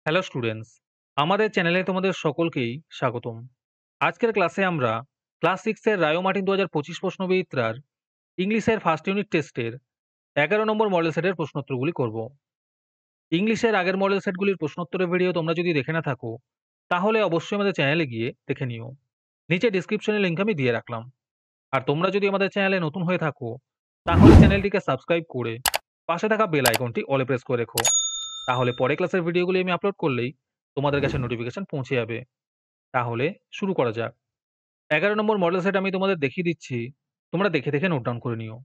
Hello students, আমাদের চ্যানেলে তোমাদের সকলকেই স্বাগতম। আজকের ক্লাসে আমরা ক্লাস 6 এর রায়ো মার্টিন 2025 প্রশ্নবিচিত্রার ইংলিশের ফার্স্ট ইউনিট টেস্টের 11 নম্বর মডেল সেটের প্রশ্নোত্তরগুলি করব। ইংলিশের আগের মডেল সেটগুলির প্রশ্নোত্তরের ভিডিও তোমরা যদি দেখে না থাকো, তাহলে অবশ্যই আমাদের চ্যানেলে গিয়ে দেখে নিও। নিচে ডিসক্রিপশনে লিংক আমি দিয়ে রাখলাম। আর তোমরা যদি আমাদের চ্যানেলে নতুন হয়ে থাকো, তাহলে চ্যানেলটিকে সাবস্ক্রাইব করে পাশে থাকা বেল আইকনটি অলে প্রেস করে রেখো। তাহলে পরে ক্লাসের ভিডিওগুলি আমি আপলোড করলেই তোমাদের কাছে নোটিফিকেশন পৌঁছে যাবে। তাহলে শুরু করা যাক। 11 নম্বর মডেল সেট আমি তোমাদের দেখিয়ে দিচ্ছি। তোমরা দেখে, দেখে নোট ডাউন করে নিও।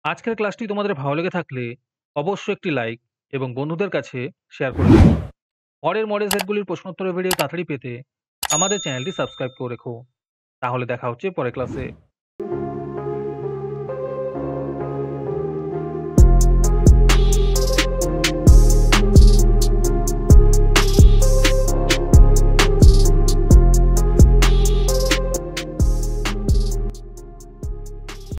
আজকের ক্লাসটি তোমাদের ভালো লেগে থাকলে অবশ্যই একটি লাইক এবং বন্ধুদের কাছে শেয়ার করে দিও। পরের মডেল সেটগুলির প্রশ্নোত্তরের ভিডিও তাড়াতাড়ি পেতে আমাদের চ্যানেলটি সাবস্ক্রাইব করে রেখো। তাহলে দেখা হচ্ছে পরের ক্লাসে।